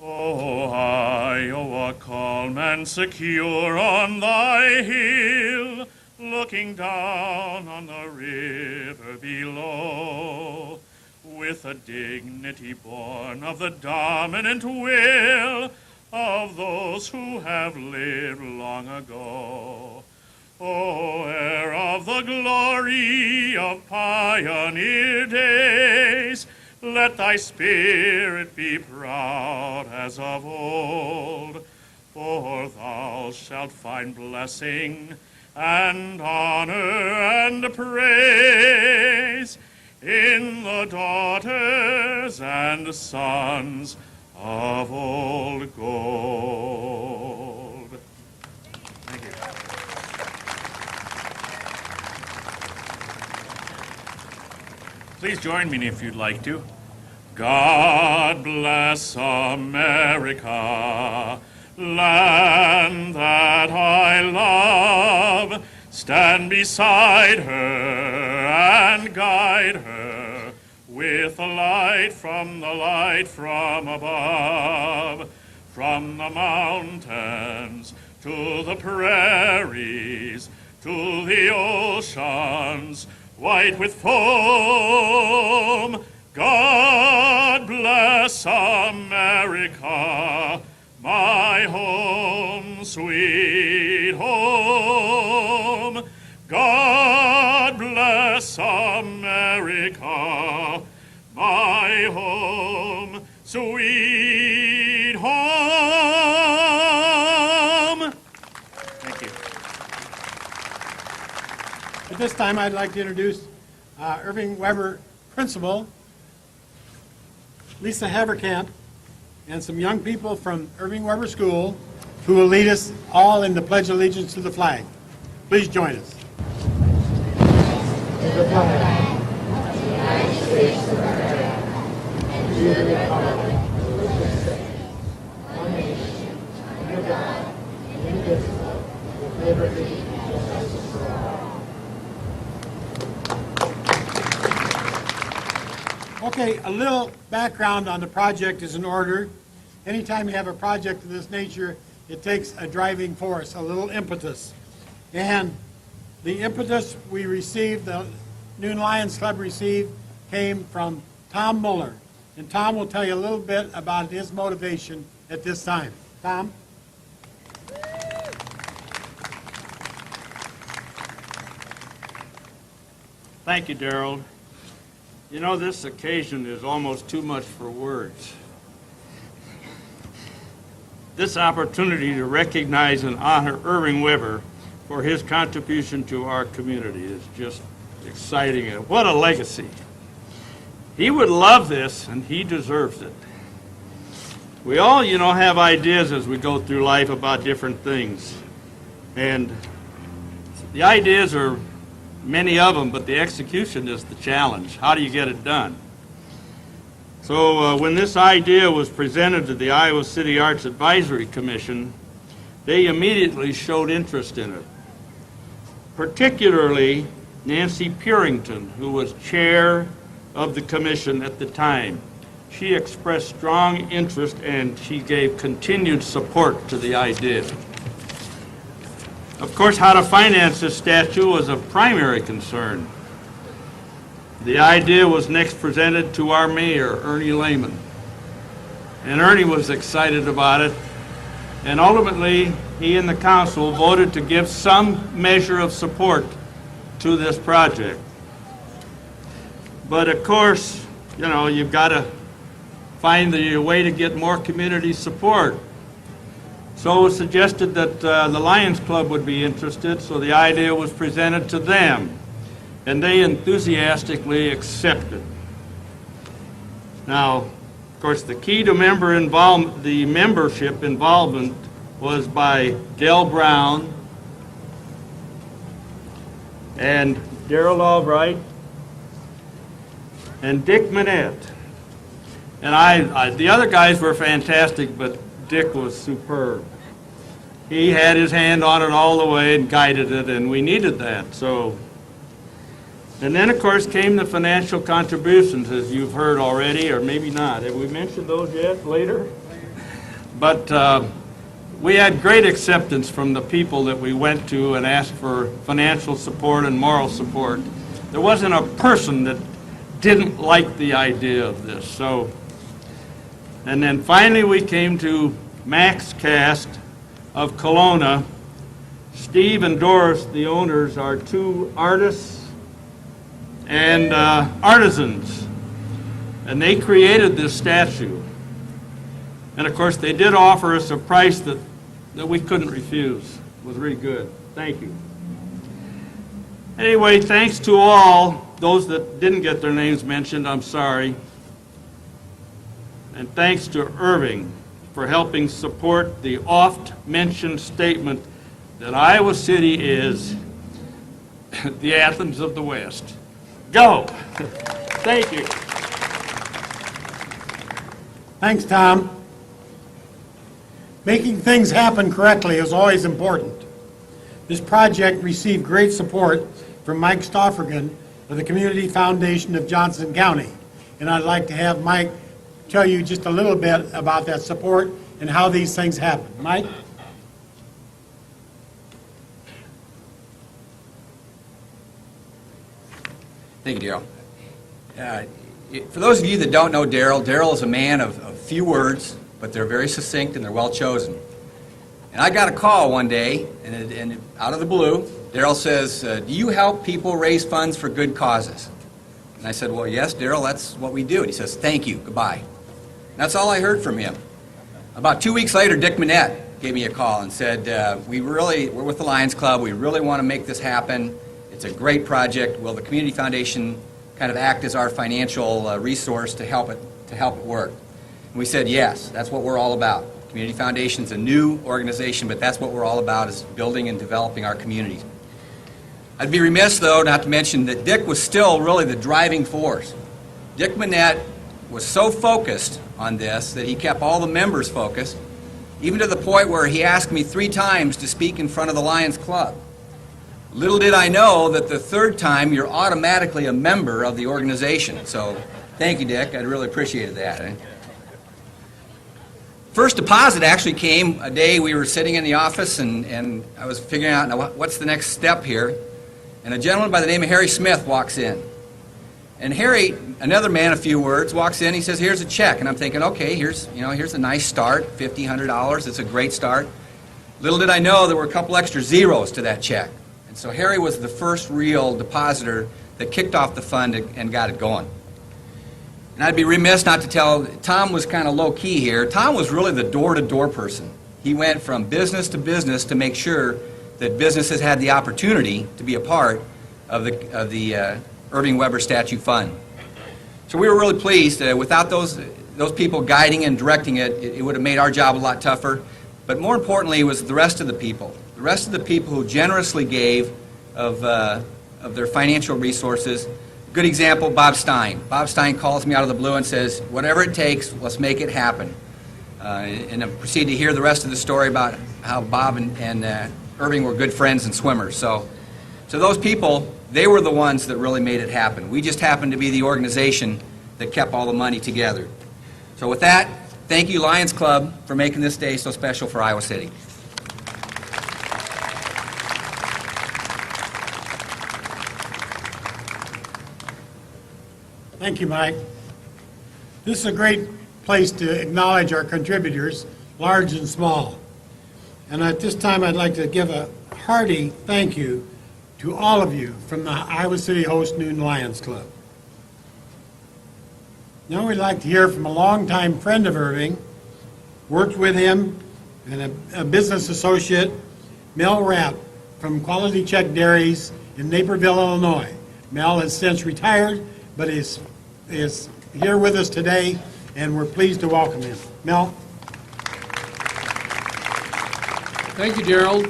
O Iowa, calm and secure on thy hill, looking down on the river below, with a dignity born of the dominant will of those who have lived long ago. O heir of the glory of pioneer days, let thy spirit be proud as of old, for thou shalt find blessing and honor and praise in the daughters and sons of old gold. Thank you. Please join me if you'd like to. God bless America, land that I love. Stand beside her and guide her with the light from above, from the mountains to the prairies, to the oceans white with foam. God bless America, my home, sweet home. God bless America, my home, sweet home. Thank you. At this time, I'd like to introduce Irving Weber Principal, Lisa Haverkamp, and some young people from Irving Weber School who will lead us all in the Pledge of Allegiance to the flag. Please join us. To the flag of the United States of America and to the republic for which it stands, one nation, under God, indivisible, with liberty and justice for all. Okay, a little background on the project is in order. Anytime you have a project of this nature, it takes a driving force, a little impetus. And the impetus we received, the Noon Lions Club received, came from Tom Muller. And Tom will tell you a little bit about his motivation at this time. Tom? Thank you, Darrell. You know, this occasion is almost too much for words. This opportunity to recognize and honor Irving Weber for his contribution to our community is just exciting, and what a legacy. He would love this, and he deserves it. We all, have ideas as we go through life about different things. And the ideas are many of them, but the execution is the challenge. How do you get it done? So when this idea was presented to the Iowa City Arts Advisory Commission, they immediately showed interest in it. Particularly Nancy Purington, who was chair of the commission at the time. She expressed strong interest and she gave continued support to the idea. Of course, how to finance this statue was a primary concern. The idea was next presented to our mayor, Ernie Lehman. And Ernie was excited about it. And ultimately, he and the council voted to give some measure of support to this project. But of course, you've got to find the way to get more community support. So it was suggested that the Lions Club would be interested, so the idea was presented to them, and they enthusiastically accepted. Now, of course, the key to the membership involvement was by Del Brown and Darrell Albright and Dick Manette. And the other guys were fantastic, but Dick was superb. He had his hand on it all the way and guided it, and we needed that. And then, of course, came the financial contributions, as you've heard already, or maybe not. Have we mentioned those yet? Later? But we had great acceptance from the people that we went to and asked for financial support and moral support. There wasn't a person that didn't like the idea of this. So, and then finally we came to Max Cast of Kelowna. Steve and Doris, the owners, are two artists and artisans, and they created this statue. And of course, they did offer us a price that we couldn't refuse. It was really good. Thank you. Anyway, thanks to all those that didn't get their names mentioned. I'm sorry. And thanks to Irving for helping support the oft-mentioned statement that Iowa City is the Athens of the West. Go! Thank you. Thanks, Tom. Making things happen correctly is always important. This project received great support from Mike Stoffergan of the Community Foundation of Johnson County. And I'd like to have Mike tell you just a little bit about that support and how these things happen. Mike? Thank you, Daryl. For those of you that don't know Daryl, Daryl is a man of few words, but they're very succinct and they're well chosen. And I got a call one day, and out of the blue, Daryl says, do you help people raise funds for good causes? And I said, well, yes, Daryl, that's what we do. And he says, thank you, goodbye. And that's all I heard from him. About 2 weeks later, Dick Manette gave me a call and said, we're with the Lions Club, we really want to make this happen. It's a great project. Will the Community Foundation kind of act as our financial resource to help it work? And we said, yes, that's what we're all about. Community Foundation's a new organization, but that's what we're all about, is building and developing our communities. I'd be remiss, though, not to mention that Dick was still really the driving force. Dick Manette was so focused on this that he kept all the members focused, even to the point where he asked me 3 times to speak in front of the Lions Club. Little did I know that the 3rd time you're automatically a member of the organization. So thank you, Dick. I really appreciated that. First deposit actually came a day we were sitting in the office, and I was figuring out, now, what's the next step here? And a gentleman by the name of Harry Smith walks in. And Harry, another man of few words, walks in. He says, here's a check. And I'm thinking, okay, here's a nice start, $1,500. It's a great start. Little did I know there were a couple extra zeros to that check. And so Harry was the first real depositor that kicked off the fund and got it going. And I'd be remiss not to tell, Tom was kind of low-key here. Tom was really the door-to-door person. He went from business to business to make sure that businesses had the opportunity to be a part of the Irving Weber Statue Fund. So we were really pleased. Without those people guiding and directing it, it would have made our job a lot tougher. But more importantly, it was the rest of the people. The rest of the people who generously gave of their financial resources. Good example, Bob Stein. Bob Stein calls me out of the blue and says, whatever it takes, let's make it happen. And I proceed to hear the rest of the story about how Bob and Irving were good friends and swimmers. So those people, they were the ones that really made it happen. We just happened to be the organization that kept all the money together. So with that, thank you, Lions Club, for making this day so special for Iowa City. Thank you, Mike. This is a great place to acknowledge our contributors, large and small. And at this time, I'd like to give a hearty thank you to all of you from the Iowa City Host Noon Lions Club. Now we'd like to hear from a longtime friend of Irving, worked with him, and a business associate, Mel Rapp from Quality Check Dairies in Naperville, Illinois. Mel has since retired, but is here with us today, and we're pleased to welcome him. Mel? Thank you, Gerald.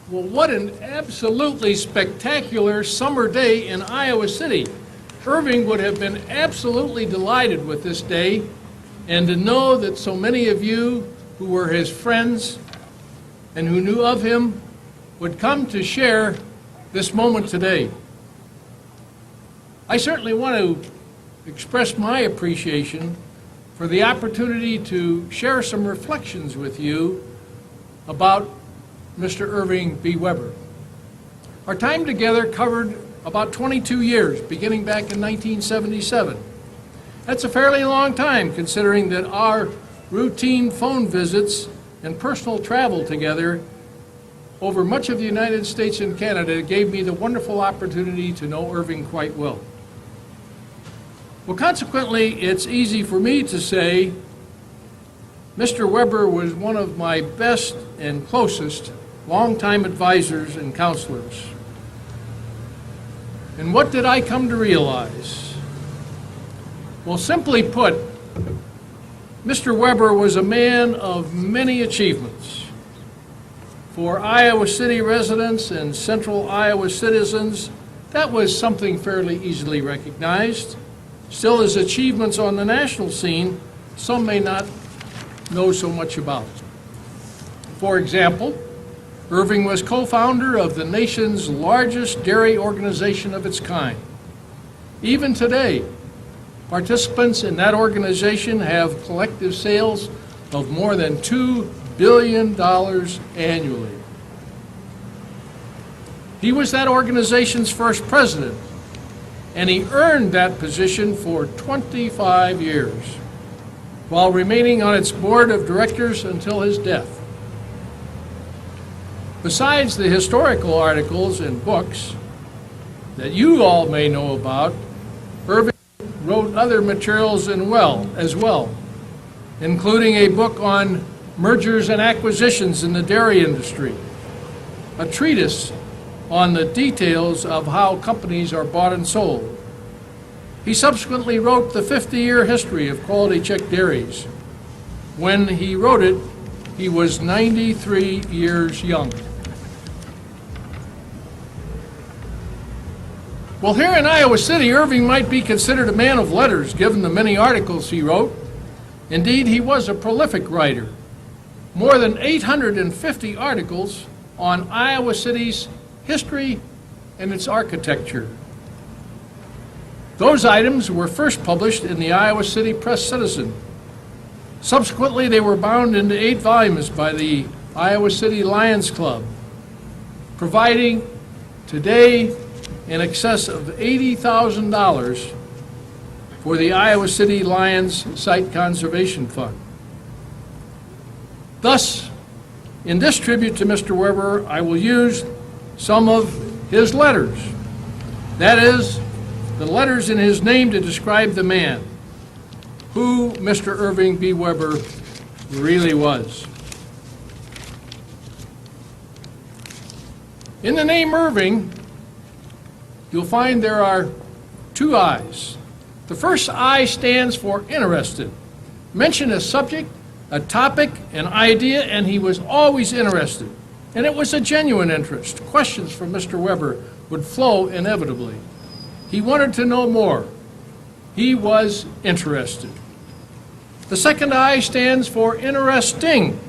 Well, what an absolutely spectacular summer day in Iowa City. Irving would have been absolutely delighted with this day, and to know that so many of you who were his friends and who knew of him would come to share this moment today. I certainly want to express my appreciation for the opportunity to share some reflections with you about Mr. Irving B. Weber. Our time together covered about 22 years, beginning back in 1977. That's a fairly long time, considering that our routine phone visits and personal travel together over much of the United States and Canada gave me the wonderful opportunity to know Irving quite well. Well, consequently, it's easy for me to say Mr. Weber was one of my best and closest longtime advisors and counselors. And what did I come to realize? Well, simply put, Mr. Weber was a man of many achievements. For Iowa City residents and central Iowa citizens, that was something fairly easily recognized. Still, his achievements on the national scene, some may not know so much about. For example, Irving was co-founder of the nation's largest dairy organization of its kind. Even today, participants in that organization have collective sales of more than $2 billion annually. He was that organization's first president, and he earned that position for 25 years, while remaining on its board of directors until his death. Besides the historical articles and books that you all may know about, Irving wrote other materials as well, including a book on mergers and acquisitions in the dairy industry, a treatise on the details of how companies are bought and sold. He subsequently wrote the 50-year history of quality check dairies. When he wrote it, he was 93 years young. Well, here in Iowa City, Irving might be considered a man of letters, given the many articles he wrote. Indeed, he was a prolific writer. More than 850 articles on Iowa City's history and its architecture. Those items were first published in the Iowa City Press Citizen. Subsequently, they were bound into 8 volumes by the Iowa City Lions Club, providing today in excess of $80,000 for the Iowa City Lions Site Conservation Fund. Thus, in this tribute to Mr. Weber, I will use some of his letters. That is, the letters in his name to describe the man, who Mr. Irving B. Weber really was. In the name Irving, you'll find there are 2 I's. The first I stands for interested. Mention a subject, a topic, an idea, and he was always interested. And it was a genuine interest. Questions from Mr. Weber would flow inevitably. He wanted to know more. He was interested. The second I stands for interesting.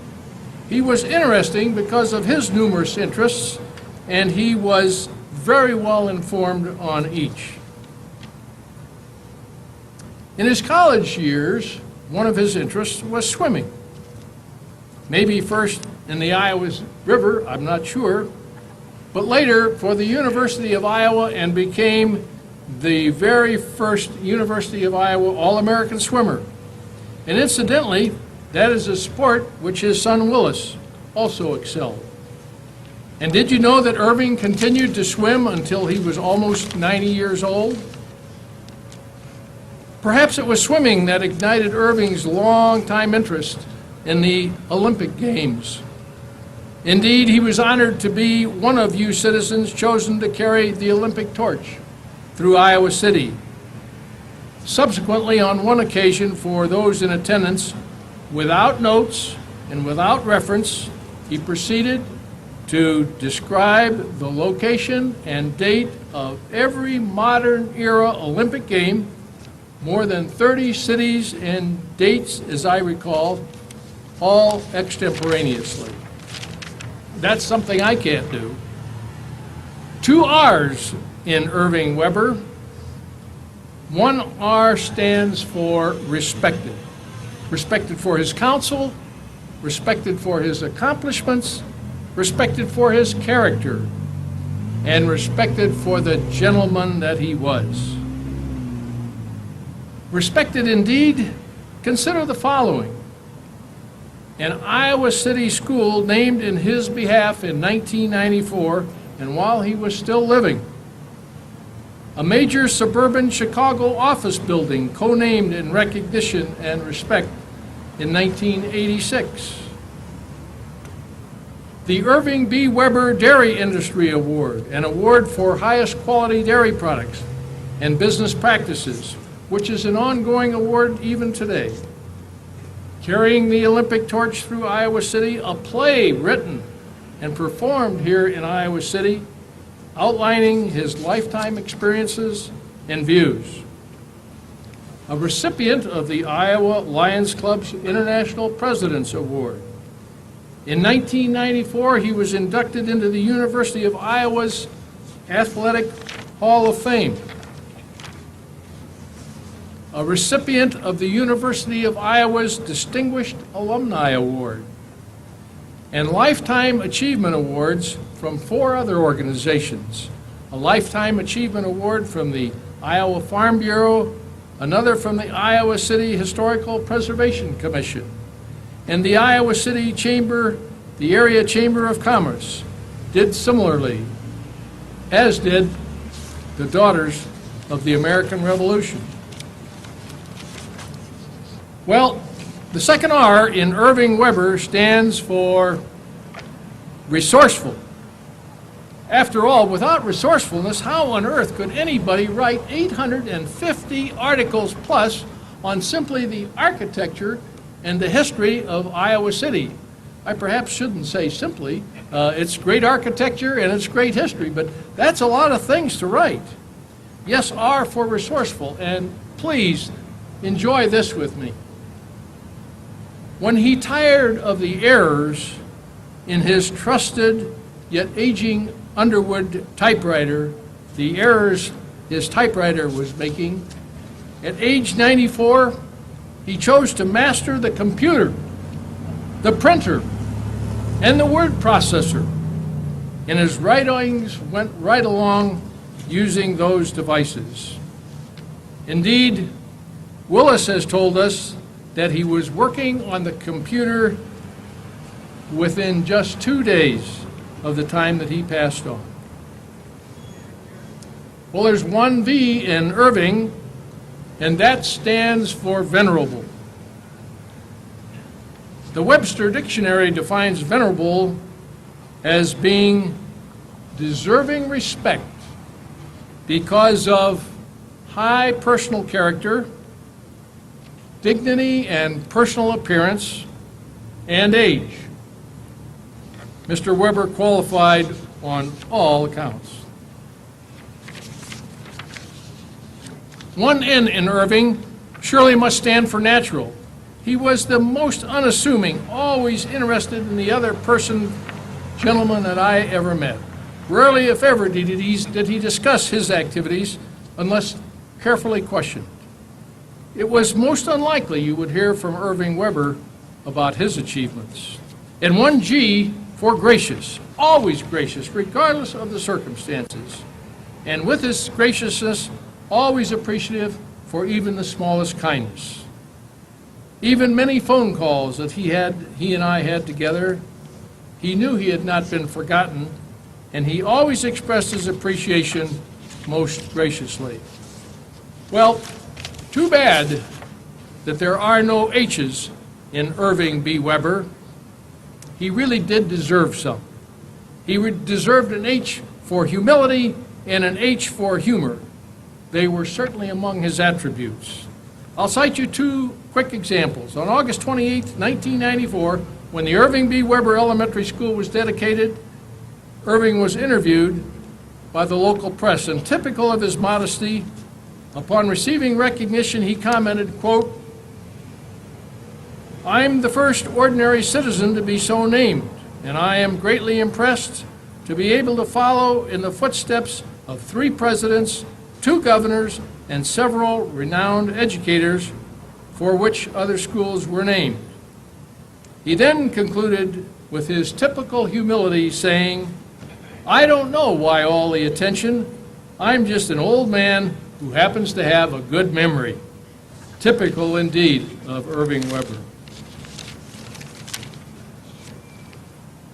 He was interesting because of his numerous interests, and he was very well informed on each. In his college years, one of his interests was swimming. Maybe first in the Iowa River, I'm not sure, but later for the University of Iowa, and became the very first University of Iowa All-American swimmer. And incidentally, that is a sport which his son Willis also excelled. And did you know that Irving continued to swim until he was almost 90 years old? Perhaps it was swimming that ignited Irving's long-time interest in the Olympic Games. Indeed, he was honored to be one of you citizens chosen to carry the Olympic torch through Iowa City. Subsequently, on one occasion, for those in attendance, without notes and without reference, he proceeded to describe the location and date of every modern era Olympic game, more than 30 cities and dates, as I recall, all extemporaneously. That's something I can't do. 2 R's in Irving Weber. 1 R stands for respected. respected for his counsel, respected for his accomplishments, respected for his character, and respected for the gentleman that he was. Respected indeed, consider the following. An Iowa City school named in his behalf in 1994 and while he was still living. A major suburban Chicago office building co-named in recognition and respect in 1986. The Irving B. Weber Dairy Industry Award, an award for highest quality dairy products and business practices, which is an ongoing award even today. Carrying the Olympic torch through Iowa City, a play written and performed here in Iowa City, outlining his lifetime experiences and views. A recipient of the Iowa Lions Club's International President's Award. In 1994, he was inducted into the University of Iowa's Athletic Hall of Fame. A recipient of the University of Iowa's Distinguished Alumni Award, and Lifetime Achievement Awards from 4 other organizations. A Lifetime Achievement Award from the Iowa Farm Bureau, another from the Iowa City Historical Preservation Commission, and the Iowa City Chamber, the Area Chamber of Commerce, did similarly, as did the Daughters of the American Revolution. Well, the second R in Irving Weber stands for resourceful. After all, without resourcefulness, how on earth could anybody write 850 articles plus on simply the architecture and the history of Iowa City? I perhaps shouldn't say simply. It's great architecture and it's great history, but that's a lot of things to write. Yes, R for resourceful, and please enjoy this with me. When he tired of the errors in his trusted yet aging Underwood typewriter, the errors his typewriter was making, at age 94, he chose to master the computer, the printer, and the word processor, and his writings went right along using those devices. Indeed, Willis has told us that he was working on the computer within just 2 days of the time that he passed on. Well, there's one V in Irving, and that stands for venerable. The Webster Dictionary defines venerable as being deserving respect because of high personal character, dignity and personal appearance, and age. Mr. Weber qualified on all accounts. One N in Irving surely must stand for natural. He was the most unassuming, always interested in the other person, gentleman that I ever met. Rarely, if ever, did he discuss his activities unless carefully questioned. It was most unlikely you would hear from Irving Weber about his achievements. And one G for gracious, always gracious, regardless of the circumstances. And with his graciousness, always appreciative for even the smallest kindness. Even many phone calls that he and I had together, he knew he had not been forgotten, and he always expressed his appreciation most graciously. Well, too bad that there are no H's in Irving B. Weber. He really did deserve some. He deserved an H for humility and an H for humor. They were certainly among his attributes. I'll cite you 2 quick examples. On August 28, 1994, when the Irving B. Weber Elementary School was dedicated, Irving was interviewed by the local press, and typical of his modesty, upon receiving recognition, he commented, quote, "I'm the first ordinary citizen to be so named, and I am greatly impressed to be able to follow in the footsteps of 3 presidents, 2 governors, and several renowned educators for which other schools were named. He then concluded with his typical humility, saying, "I don't know why all the attention. I'm just an old man who happens to have a good memory." Typical indeed of Irving Weber.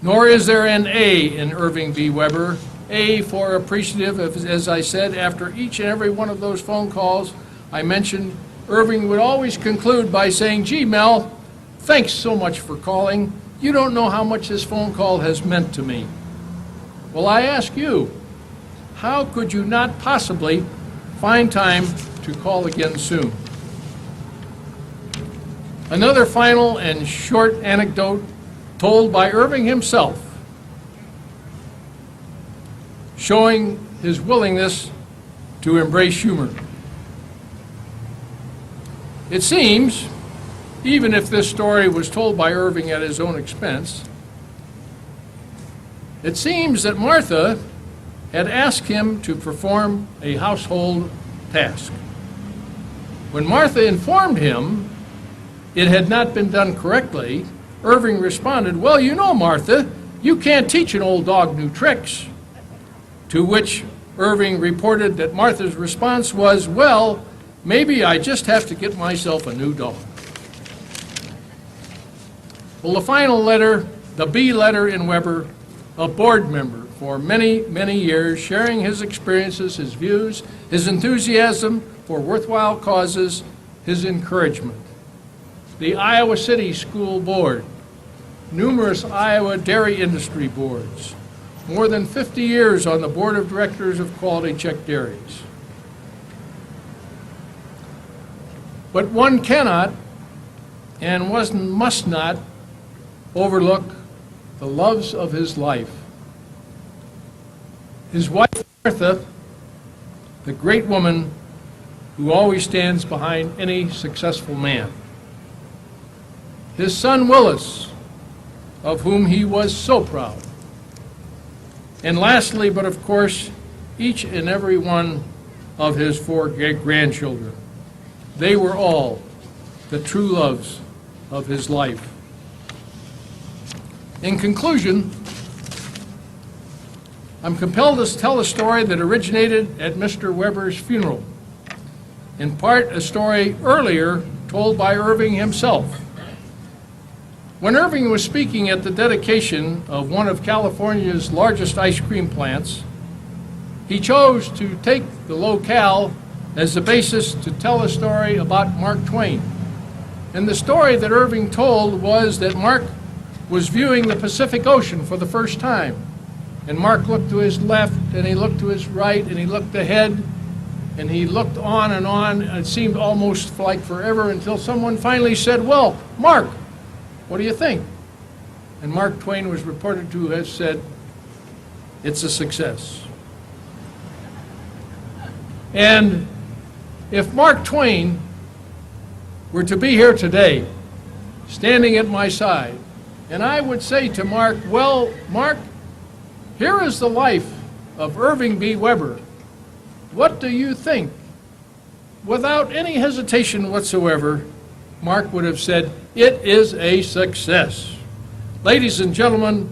Nor is there an A in Irving B. Weber. A for appreciative, as I said, after each and every one of those phone calls I mentioned, Irving would always conclude by saying, "Gee, Mel, thanks so much for calling. You don't know how much this phone call has meant to me." Well, I ask you, how could you not possibly find time to call again soon? Another final and short anecdote told by Irving himself, showing his willingness to embrace humor. It seems, even if this story was told by Irving at his own expense, it seems that Martha had asked him to perform a household task. When Martha informed him it had not been done correctly, Irving responded, "Well, you know, Martha, you can't teach an old dog new tricks." To which Irving reported that Martha's response was, "Well, maybe I just have to get myself a new dog." Well, the final letter, the B letter in Weber, a board member for many, many years, sharing his experiences, his views, his enthusiasm for worthwhile causes, his encouragement. The Iowa City School Board, numerous Iowa dairy industry boards, more than 50 years on the board of directors of Quality Check Dairies. But one cannot and must not overlook the loves of his life. His wife, Martha, the great woman who always stands behind any successful man. His son, Willis, of whom he was so proud. And lastly, but of course, each and every one of his 4 grandchildren. They were all the true loves of his life. In conclusion, I'm compelled to tell a story that originated at Mr. Weber's funeral. In part, a story earlier told by Irving himself. When Irving was speaking at the dedication of one of California's largest ice cream plants, he chose to take the locale as the basis to tell a story about Mark Twain. And the story that Irving told was that Mark was viewing the Pacific Ocean for the first time. And Mark looked to his left, and he looked to his right, and he looked ahead, and he looked on, and it seemed almost like forever until someone finally said, "Well, Mark, what do you think?" And Mark Twain was reported to have said, "It's a success." And if Mark Twain were to be here today, standing at my side, and I would say to Mark, "Well, Mark, here is the life of Irving B. Weber. What do you think?" Without any hesitation whatsoever, Mark would have said, "It is a success." Ladies and gentlemen,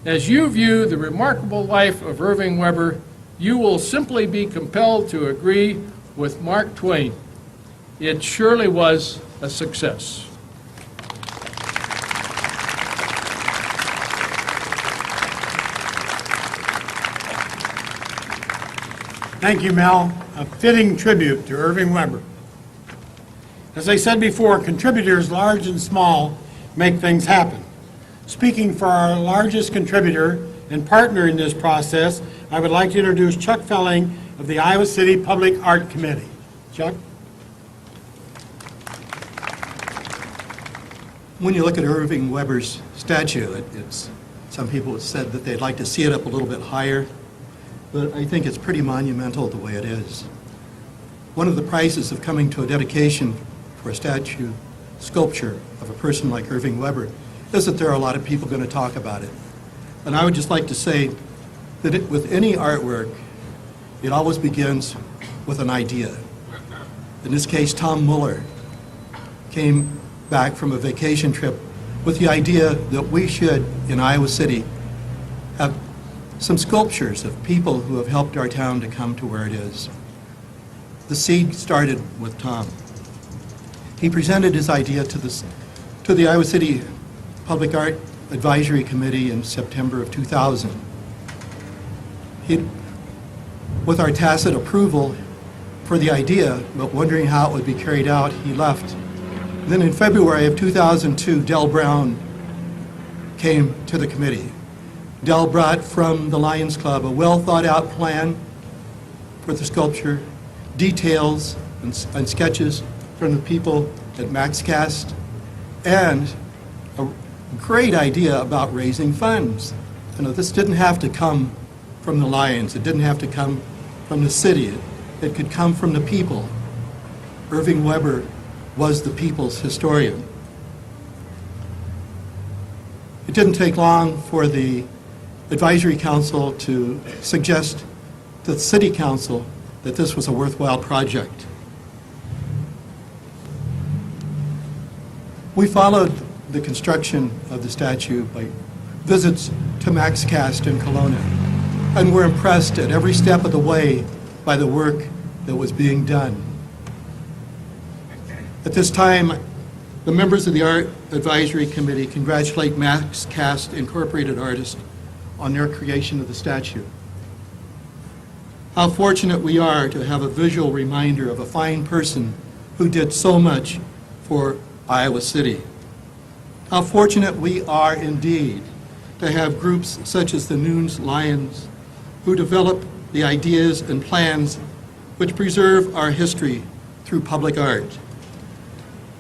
as you view the remarkable life of Irving Weber, you will simply be compelled to agree with Mark Twain. It surely was a success. Thank you, Mel. A fitting tribute to Irving Weber. As I said before, contributors large and small make things happen. Speaking for our largest contributor and partner in this process, I would like to introduce Chuck Felling of the Iowa City Public Art Committee. Chuck? When you look at Irving Weber's statue, some people have said that they'd like to see it up a little bit higher, but I think it's pretty monumental the way it is. One of the prizes of coming to a dedication for a statue sculpture of a person like Irving Weber is that there are a lot of people going to talk about it. And I would just like to say that with any artwork, it always begins with an idea. In this case, Tom Muller came back from a vacation trip with the idea that we should, in Iowa City, have some sculptures of people who have helped our town to come to where it is. The seed started with Tom. He presented his idea to the Iowa City Public Art Advisory Committee in September of 2000. With our tacit approval for the idea, but wondering how it would be carried out, he left. Then in February of 2002, Del Brown came to the committee. Del brought from the Lions Club a well-thought-out plan for the sculpture, details and sketches from the people at MaxCast, and a great idea about raising funds. You know, this didn't have to come from the Lions. It didn't have to come from the city. It could come from the people. Irving Weber was the people's historian. It didn't take long for the advisory council to suggest to the city council that this was a worthwhile project. We followed the construction of the statue by visits to MaxCast in Kelowna, and were impressed at every step of the way by the work that was being done. At this time, the members of the Art Advisory Committee congratulate MaxCast Incorporated artists on their creation of the statue. How fortunate we are to have a visual reminder of a fine person who did so much for Iowa City. How fortunate we are indeed to have groups such as the Noons Lions who develop the ideas and plans which preserve our history through public art.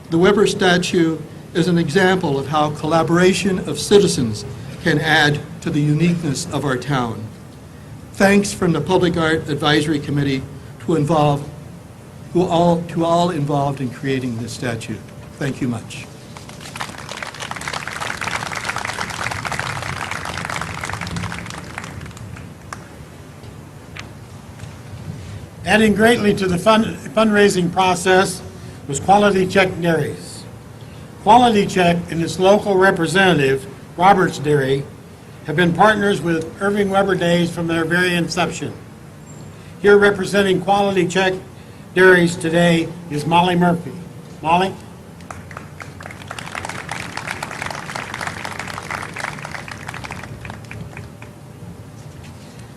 The Weber statue is an example of how collaboration of citizens can add to the uniqueness of our town. Thanks from the Public Art Advisory Committee to all involved in creating this statue. Thank you much. Adding greatly to the fundraising process was Quality Check Dairies. Quality Check and its local representative, Roberts Dairy, have been partners with Irving Weber Days from their very inception. Here representing Quality Check Dairies today is Molly Murphy. Molly?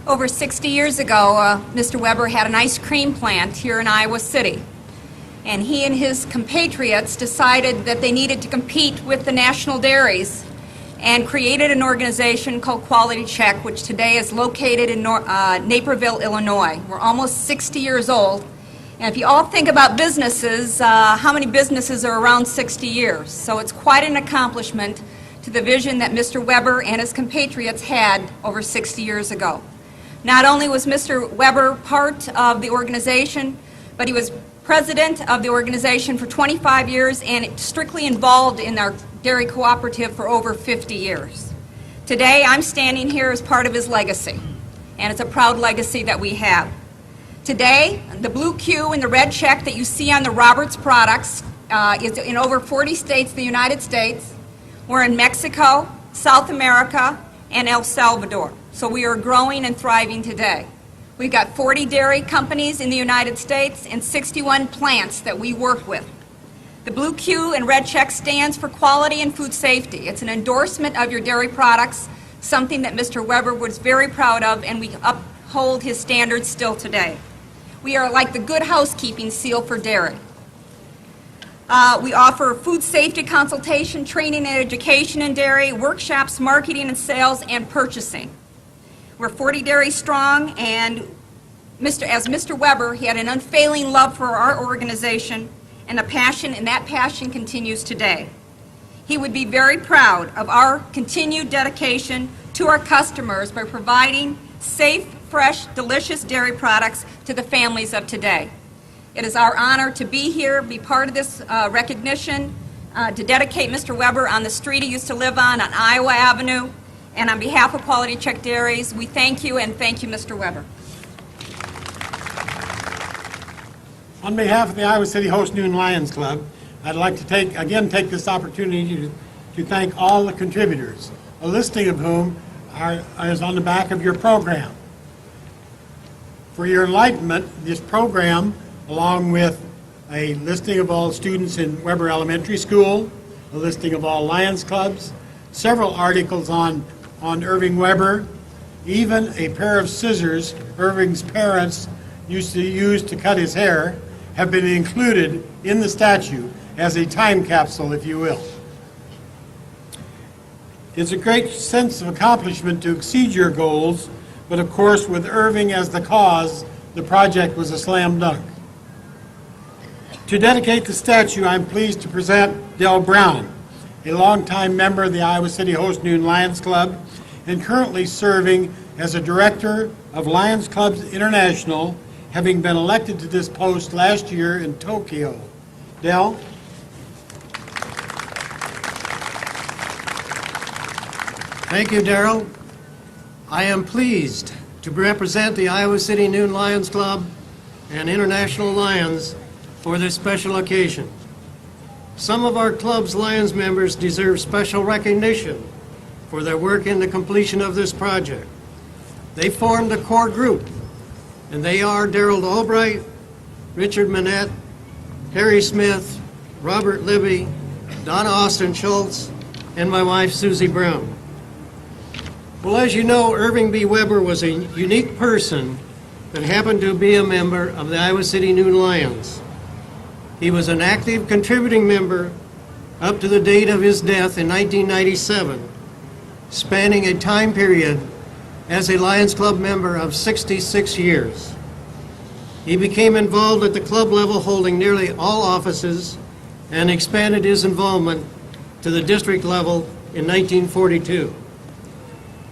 Over 60 years ago, Mr. Weber had an ice cream plant here in Iowa City. And he and his compatriots decided that they needed to compete with the national dairies and created an organization called Quality Check, which today is located in Naperville, Illinois. We're almost 60 years old. And if you all think about businesses, how many businesses are around 60 years? So it's quite an accomplishment to the vision that Mr. Weber and his compatriots had over 60 years ago. Not only was Mr. Weber part of the organization, but he was president of the organization for 25 years and strictly involved in our dairy cooperative for over 50 years. Today, I'm standing here as part of his legacy, and it's a proud legacy that we have. Today, the blue Q and the red check that you see on the Roberts products is in over 40 states, the United States. We're in Mexico, South America, and El Salvador. So we are growing and thriving today. We've got 40 dairy companies in the United States and 61 plants that we work with. The blue Q and red check stands for quality and food safety. It's an endorsement of your dairy products, something that Mr. Weber was very proud of, and we uphold his standards still today. We are like the good housekeeping seal for dairy. We offer food safety consultation, training and education in dairy, workshops, marketing and sales, and purchasing. We're 40 dairy strong, and as Mr. Weber, he had an unfailing love for our organization and a passion, and that passion continues today. He would be very proud of our continued dedication to our customers by providing safe, fresh, delicious dairy products to the families of today. It is our honor to be here, be part of this recognition, to dedicate Mr. Weber on the street he used to live on Iowa Avenue. And on behalf of Quality Check Dairies, we thank you, and thank you, Mr. Weber. On behalf of the Iowa City Host Noon Lions Club, I'd like to take this opportunity to thank all the contributors, a listing of whom is on the back of your program. For your enlightenment, this program, along with a listing of all students in Weber Elementary School, a listing of all Lions Clubs, several articles on Irving Weber, even a pair of scissors Irving's parents used to use to cut his hair, have been included in the statue as a time capsule, if you will. It's a great sense of accomplishment to exceed your goals, but of course, with Irving as the cause, the project was a slam dunk. To dedicate the statue, I'm pleased to present Del Brown, a longtime member of the Iowa City Host Noon Lions Club and currently serving as a director of Lions Clubs International, having been elected to this post last year in Tokyo. Del? Thank you, Darrell. I am pleased to represent the Iowa City Noon Lions Club and International Lions for this special occasion. Some of our club's Lions members deserve special recognition for their work in the completion of this project. They formed a core group, and they are Darrell Albright, Richard Manette, Harry Smith, Robert Libby, Donna Austin Schultz, and my wife, Susie Brown. Well, as you know, Irving B. Weber was a unique person that happened to be a member of the Iowa City Noon Lions. He was an active contributing member up to the date of his death in 1997, spanning a time period as a Lions Club member of 66 years. He became involved at the club level, holding nearly all offices, and expanded his involvement to the district level in 1942.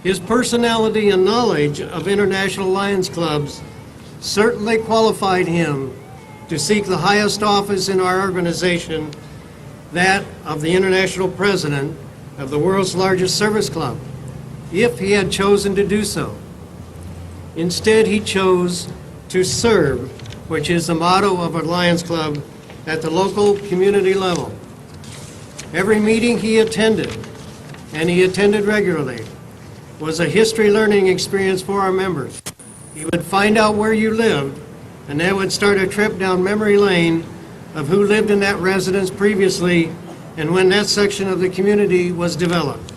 His personality and knowledge of international Lions clubs certainly qualified him to seek the highest office in our organization, that of the international president of the world's largest service club, if he had chosen to do so. Instead, he chose to serve, which is the motto of our Lions Club at the local community level. Every meeting he attended, and he attended regularly, was a history learning experience for our members. He would find out where you lived, and that would start a trip down memory lane of who lived in that residence previously and when that section of the community was developed.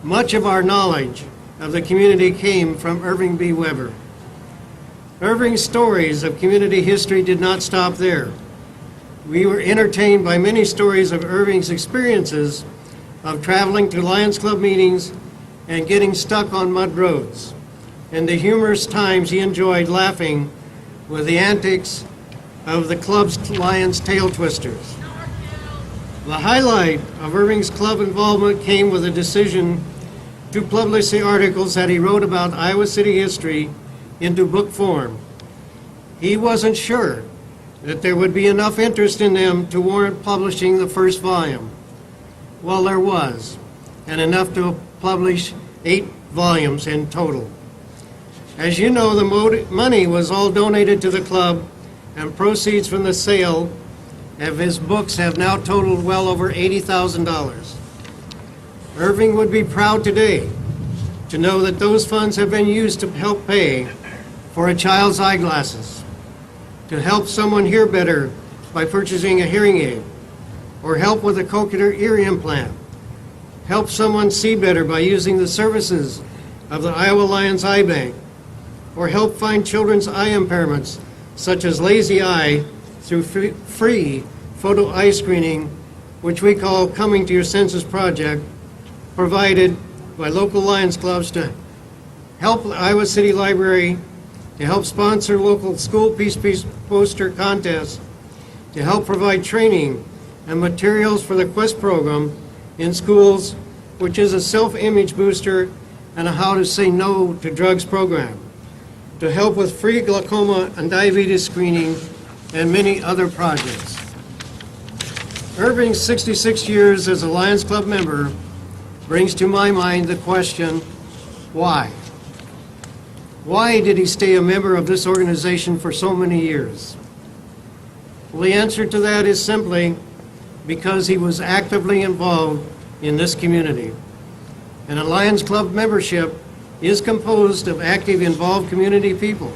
Much of our knowledge of the community came from Irving B. Weber. Irving's stories of community history did not stop there. We were entertained by many stories of Irving's experiences of traveling to Lions Club meetings and getting stuck on mud roads, and the humorous times he enjoyed laughing with the antics of the club's Lions tail twisters. The highlight of Irving's club involvement came with a decision to publish the articles that he wrote about Iowa City history into book form. He wasn't sure that there would be enough interest in them to warrant publishing the first volume. Well, there was, and enough to publish 8 volumes in total. As you know, the money was all donated to the club, and proceeds from the sale of his books have now totaled well over $80,000. Irving would be proud today to know that those funds have been used to help pay for a child's eyeglasses, to help someone hear better by purchasing a hearing aid, or help with a cochlear ear implant, help someone see better by using the services of the Iowa Lions Eye Bank, or help find children's eye impairments, such as lazy eye, through free photo eye screening, which we call Coming to Your Senses Project, provided by local Lions clubs to help the Iowa City Library, to help sponsor local school peace poster contests, to help provide training and materials for the Quest program in schools, which is a self-image booster and a how to say no to drugs program, to help with free glaucoma and diabetes screening, and many other projects. Irving's 66 years as a Lions Club member brings to my mind the question, why? Why did he stay a member of this organization for so many years? Well, the answer to that is simply because he was actively involved in this community. And a Lions Club membership is composed of active, involved community people.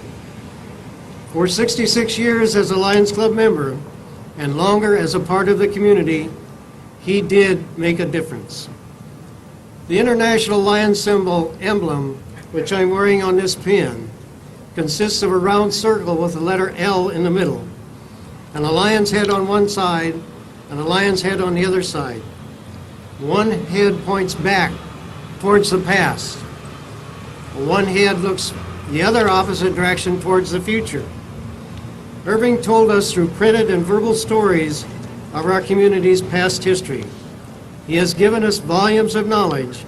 For 66 years as a Lions Club member and longer as a part of the community, he did make a difference. The International Lions symbol emblem, which I'm wearing on this pin, consists of a round circle with the letter L in the middle, and a lion's head on one side and a lion's head on the other side. One head points back towards the past. One head looks the other opposite direction towards the future. Irving told us through printed and verbal stories of our community's past history. He has given us volumes of knowledge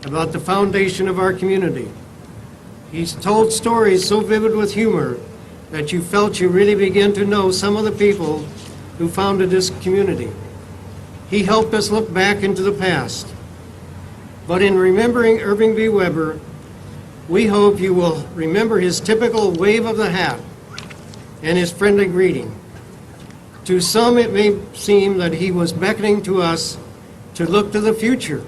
about the foundation of our community. He's told stories so vivid with humor that you felt you really began to know some of the people who founded this community. He helped us look back into the past. But in remembering Irving B. Weber, we hope you will remember his typical wave of the hat and his friendly greeting. To some, it may seem that he was beckoning to us to look to the future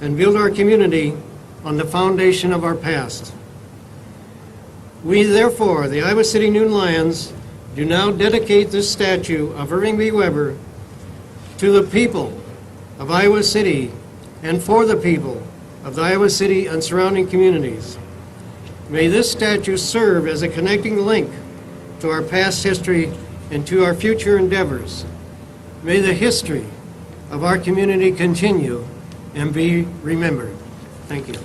and build our community on the foundation of our past. We, therefore, the Iowa City Noon Lions, do now dedicate this statue of Irving B. Weber to the people of Iowa City and for the people of the Iowa City and surrounding communities. May this statue serve as a connecting link to our past history and to our future endeavors. May the history of our community continue and be remembered. Thank you.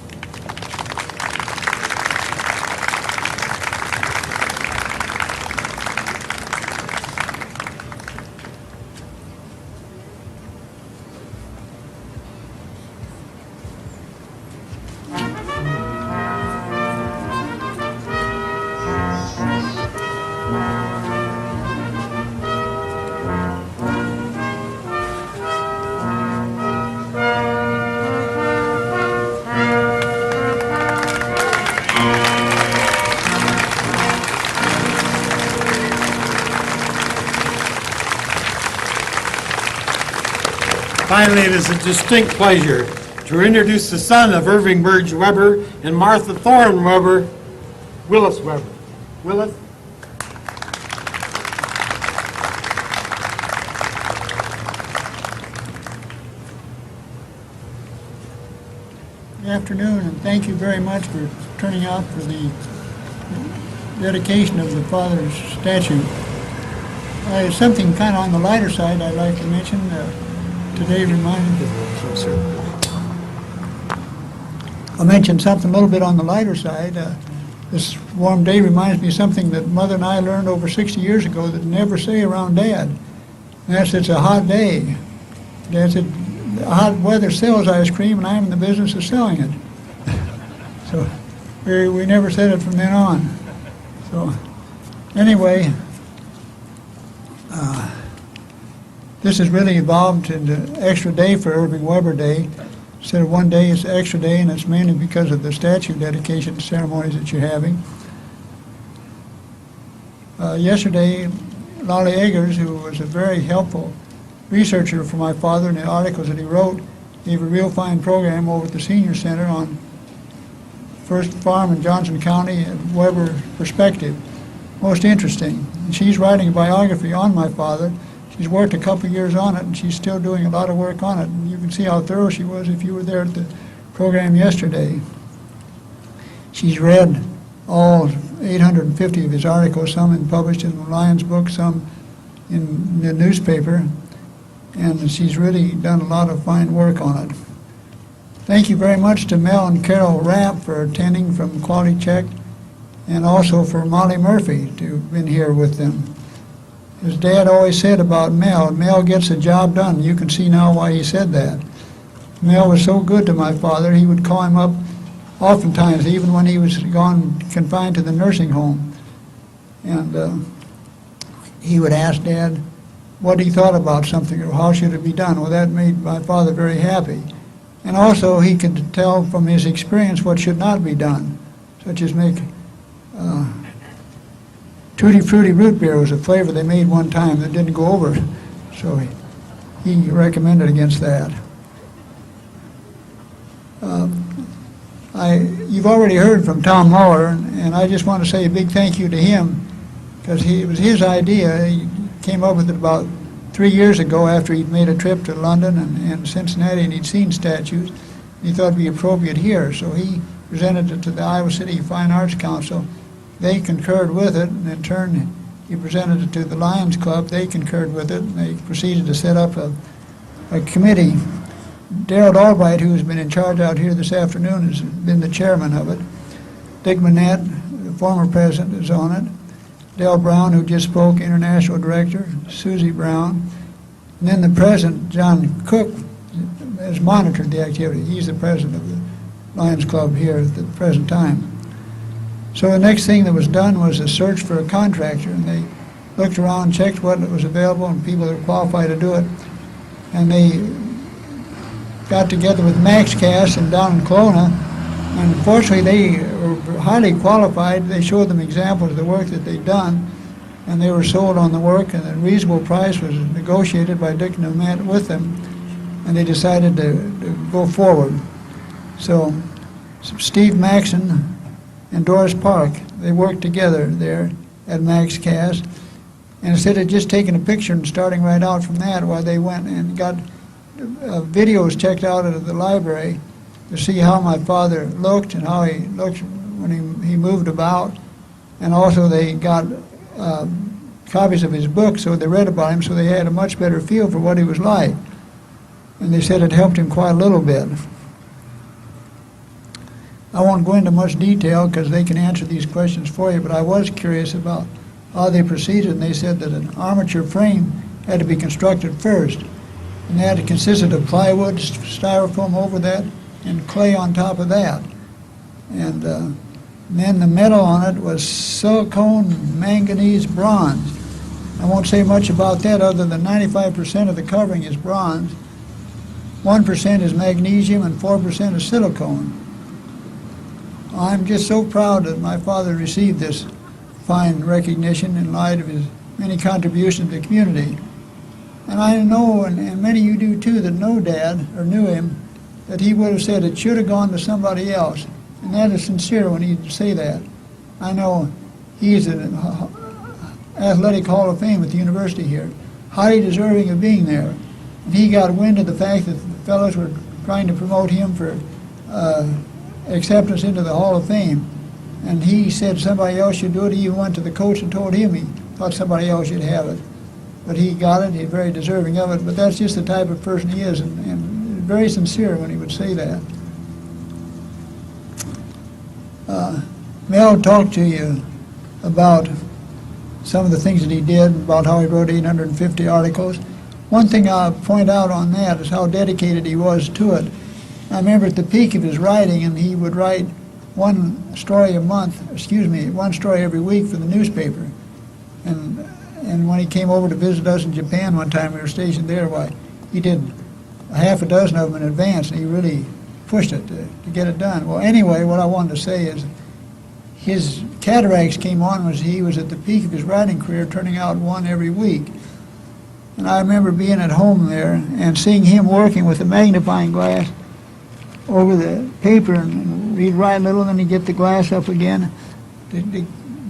Finally, it is a distinct pleasure to introduce the son of Irving Burge Weber and Martha Thorne Weber, Willis Weber. Willis? Good afternoon, and thank you very much for turning out for the dedication of the father's statue. Something kind of on the lighter side I'd like to mention. Today reminded I'll mention something a little bit on the lighter side. This warm day reminds me of something that Mother and I learned over 60 years ago that never say around Dad. And that's it's a hot day. Dad said, hot weather sells ice cream, and I'm in the business of selling it. So we never said it from then on. So anyway, this has really evolved into an extra day for Irving Weber Day. Instead of one day, it's an extra day, and it's mainly because of the statue dedication ceremonies that you're having. Yesterday, Lolly Eggers, who was a very helpful researcher for my father in the articles that he wrote, gave a real fine program over at the Senior Center on First Farm in Johnson County and Weber perspective. Most interesting. And she's writing a biography on my father. She's worked a couple years on it, and she's still doing a lot of work on it. And you can see how thorough she was if you were there at the program yesterday. She's read all 850 of his articles, some published in the Lions book, some in the newspaper, and she's really done a lot of fine work on it. Thank you very much to Mel and Carol Rapp for attending from Quality Check, and also for Molly Murphy to have been here with them. His dad always said about Mel gets the job done. You can see now why he said that. Mel was so good to my father, he would call him up oftentimes, even when he was confined to the nursing home. And he would ask Dad what he thought about something or how should it be done. Well, that made my father very happy. And also he could tell from his experience what should not be done, such as make Tutti Frutti root beer was a flavor they made one time that didn't go over. So he recommended against that. You've already heard from Tom Muller, and I just want to say a big thank you to him, because it was his idea. He came up with it about 3 years ago after he'd made a trip to London and Cincinnati, and he'd seen statues. He thought it'd be appropriate here, so he presented it to the Iowa City Fine Arts Council. They concurred with it, and in turn, he presented it to the Lions Club. They concurred with it, and they proceeded to set up a committee. Darrell Albright, who has been in charge out here this afternoon, has been the chairman of it. Dick Manette, the former president, is on it. Dale Brown, who just spoke, international director. Susie Brown. And then the president, John Cook, has monitored the activity. He's the president of the Lions Club here at the present time. So the next thing that was done was a search for a contractor, and they looked around, checked what was available and people that were qualified to do it, and they got together with MaxCast and down in Kelowna, and unfortunately they were highly qualified. They showed them examples of the work that they'd done, and they were sold on the work, and a reasonable price was negotiated by Dick and Matt with them, and they decided to go forward. So Steve Maxon and Doris Park, they worked together there at MaxCast, and instead of just taking a picture and starting right out from that, while they went and got videos checked out at the library to see how my father looked and how he looked when he moved about, and also they got copies of his book, so they read about him, so they had a much better feel for what he was like, and they said it helped him quite a little bit. I won't go into much detail because they can answer these questions for you, but I was curious about how they proceeded, and they said that an armature frame had to be constructed first, and that it consisted of plywood, styrofoam over that, and clay on top of that. And then the metal on it was silicone, manganese, bronze. I won't say much about that other than 95% of the covering is bronze, 1% is magnesium, and 4% is silicone. I'm just so proud that my father received this fine recognition in light of his many contributions to the community. And I know, and many of you do too, that know Dad, or knew him, that he would have said it should have gone to somebody else. And that is sincere when he'd say that. I know he's an athletic Hall of Fame at the university here, highly deserving of being there. And he got wind of the fact that the fellows were trying to promote him for acceptance into the Hall of Fame. And he said somebody else should do it. He even went to the coach and told him he thought somebody else should have it. But he got it. He's very deserving of it. But that's just the type of person he is, and very sincere when he would say that. Mel talked to you about some of the things that he did, about how he wrote 850 articles. One thing I'll point out on that is how dedicated he was to it. I remember at the peak of his writing, and he would write one story every week for the newspaper. And when he came over to visit us in Japan one time, we were stationed there, why, he did a half a dozen of them in advance, and he really pushed it to get it done. Well, anyway, what I wanted to say is his cataracts came on when he was at the peak of his writing career, turning out one every week. And I remember being at home there and seeing him working with a magnifying glass over the paper, and he'd write a little, and then he'd get the glass up again to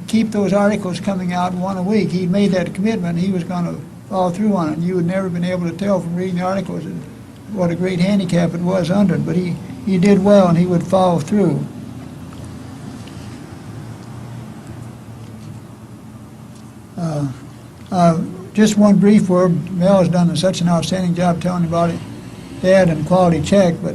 keep those articles coming out one a week. He'd made that commitment. He was going to follow through on it. You would never been able to tell from reading the articles what a great handicap it was under it, but he did well, and he would follow through. Just one brief word. Mel has done such an outstanding job telling about it, Dad, and Quality Check, but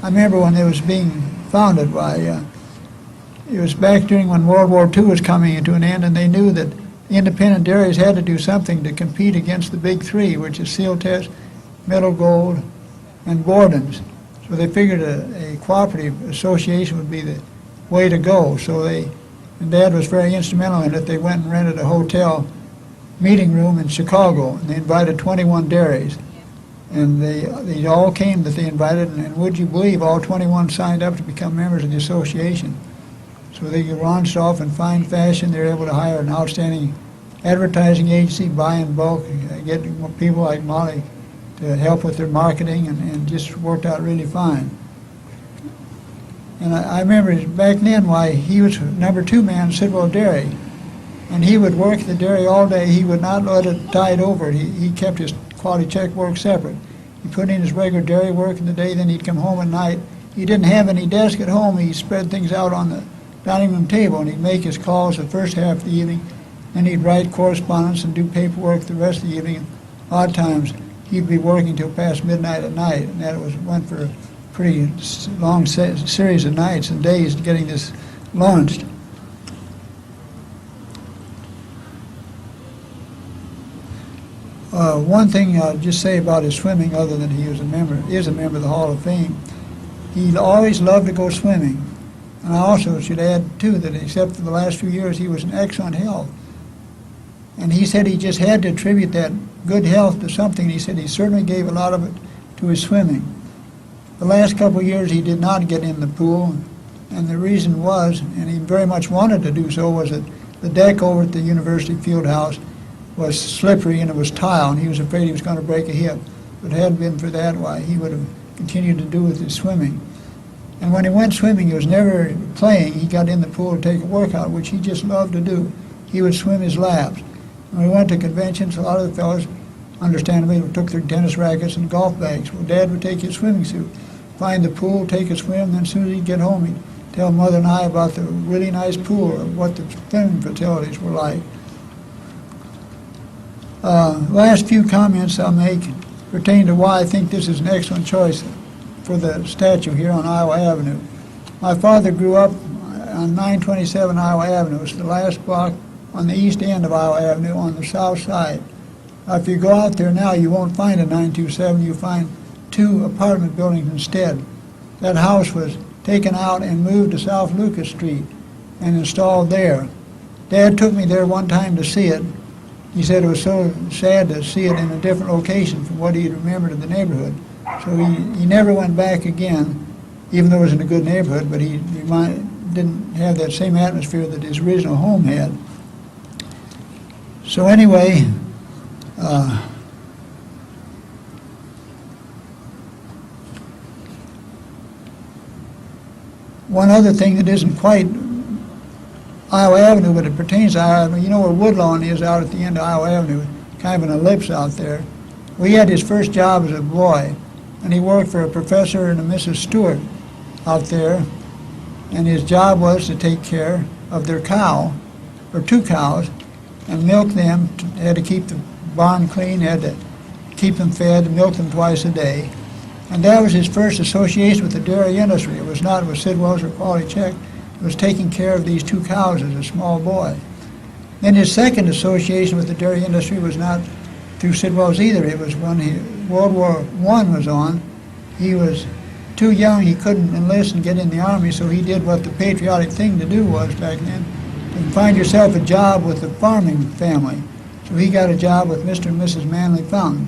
I remember when it was being founded, it was back during when World War II was coming to an end, and they knew that independent dairies had to do something to compete against the big three, which is Sealtest, Middle Gold, and Gordon's. So they figured a cooperative association would be the way to go. So and Dad was very instrumental in it. They went and rented a hotel meeting room in Chicago, and they invited 21 dairies. And they all came that they invited, and would you believe all 21 signed up to become members of the association. So they launched off in fine fashion. They were able to hire an outstanding advertising agency, buy in bulk, get people like Molly to help with their marketing, and just worked out really fine. And I remember back then why he was number 2 man in Sidwell Dairy. And he would work the dairy all day. He would not let it tide over. He kept his quality check work separate. He put in his regular dairy work in the day, then he'd come home at night. He didn't have any desk at home. He spread things out on the dining room table, and he'd make his calls the first half of the evening, and he'd write correspondence and do paperwork the rest of the evening. Odd times, he'd be working till past midnight at night, and that went for a pretty long series of nights and days getting this launched. One thing I'll just say about his swimming, other than he is a member of the Hall of Fame, he always loved to go swimming. And I also should add, too, that except for the last few years, he was in excellent health. And he said he just had to attribute that good health to something. He said he certainly gave a lot of it to his swimming. The last couple of years, he did not get in the pool, and the reason was, and he very much wanted to do so, was that the deck over at the University Field House was slippery and it was tile, and he was afraid he was going to break a hip. If it hadn't been for that, why, he would have continued to do with his swimming. And when he went swimming, he was never playing. He got in the pool to take a workout, which he just loved to do. He would swim his laps. When we went to conventions, a lot of the fellows, understandably, took their tennis rackets and golf bags. Well, Dad would take his swimming suit, find the pool, take a swim, then as soon as he'd get home, he'd tell Mother and I about the really nice pool, or what the swimming facilities were like. Last few comments I'll make pertain to why I think this is an excellent choice for the statue here on Iowa Avenue. My father grew up on 927 Iowa Avenue. It's the last block on the east end of Iowa Avenue on the south side. Now, if you go out there now, you won't find a 927. You find 2 apartment buildings instead. That house was taken out and moved to South Lucas Street and installed there. Dad took me there one time to see it. He said it was so sad to see it in a different location from what he had remembered of the neighborhood. So he never went back again, even though it was in a good neighborhood, but he didn't have that same atmosphere that his original home had. So anyway, one other thing that isn't quite Iowa Avenue, but it pertains to Iowa Avenue. You know where Woodlawn is out at the end of Iowa Avenue, kind of an ellipse out there. We had his first job as a boy, and he worked for a professor and a Mrs. Stewart out there, and his job was to take care of their cow, or 2 cows, and milk them. Had to keep the barn clean, had to keep them fed, milk them twice a day. And that was his first association with the dairy industry. It was not with Sidwell's or Quality Check. It was taking care of these 2 cows as a small boy. Then his second association with the dairy industry was not through Sidwell's either. It was when World War I was on. He was too young. He couldn't enlist and get in the Army, so he did what the patriotic thing to do was back then, to find yourself a job with the farming family. So he got a job with Mr. and Mrs. Manley Fountain.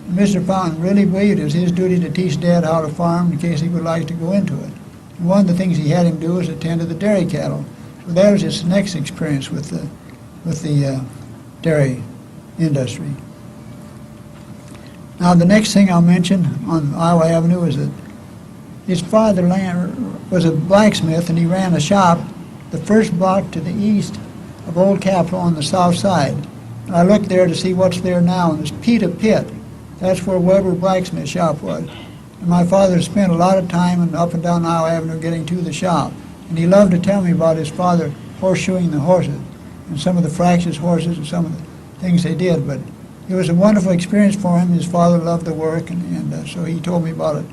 And Mr. Fountain really believed it was his duty to teach Dad how to farm in case he would like to go into it. And one of the things he had him do was attend to the dairy cattle. So that was his next experience with the dairy industry. Now, the next thing I'll mention on Iowa Avenue is that his father was a blacksmith, and he ran a shop the first block to the east of Old Capitol on the south side. And I looked there to see what's there now, and it's Pita Pit. That's where Weber Blacksmith Shop was. And my father spent a lot of time and up and down Iowa Avenue getting to the shop. And he loved to tell me about his father horseshoeing the horses, and some of the fractious horses and some of the things they did. But it was a wonderful experience for him. His father loved the work, and so he told me about it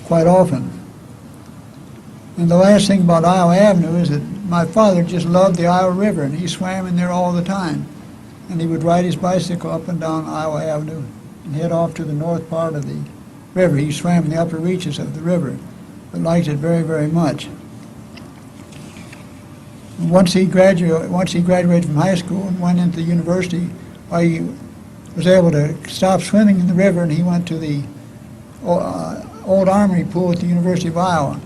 quite often. And the last thing about Iowa Avenue is that my father just loved the Iowa River, and he swam in there all the time. And he would ride his bicycle up and down Iowa Avenue and head off to the north part of the river. He swam in the upper reaches of the river, but liked it very, very much. Once he graduated from high school and went into the university, he was able to stop swimming in the river, and he went to the old Armory pool at the University of Iowa.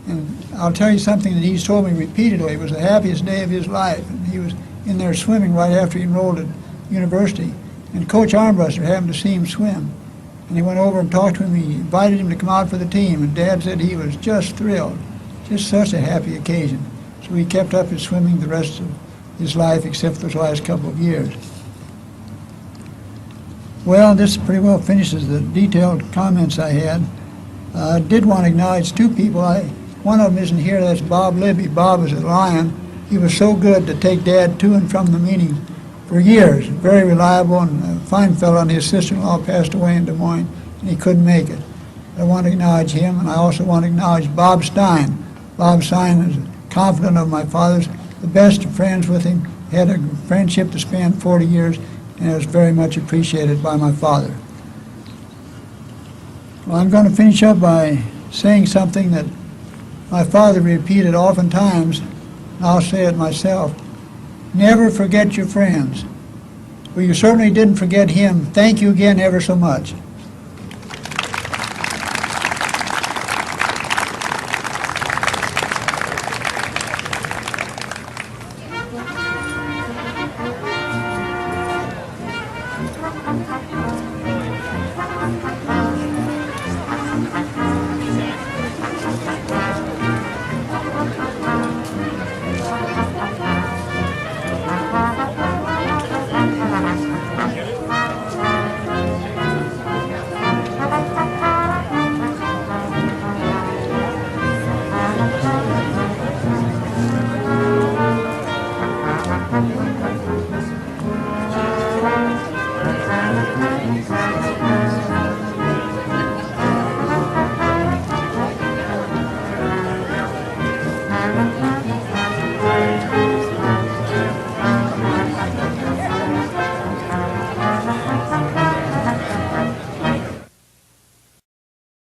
And I'll tell you something that he's told me repeatedly. It was the happiest day of his life, and he was in there swimming right after he enrolled at university. And Coach Armbruster happened to see him swim. And he went over and talked to him. He invited him to come out for the team, and Dad said he was just thrilled. Just such a happy occasion. So he kept up his swimming the rest of his life, except those last couple of years. Well, this pretty well finishes the detailed comments I had. I did want to acknowledge two people. One of them isn't here. That's Bob Libby. Bob was at Lyon. He was so good to take Dad to and from the meetings for years. Very reliable and a fine fellow, and his sister-in-law passed away in Des Moines, and he couldn't make it. I want to acknowledge him, and I also want to acknowledge Bob Stein. Bob Stein is a confidant of my father's, the best of friends with him, had a friendship that spanned 40 years, and it was very much appreciated by my father. Well, I'm going to finish up by saying something that my father repeated oftentimes, and I'll say it myself. Never forget your friends. Well, you certainly didn't forget him. Thank you again ever so much.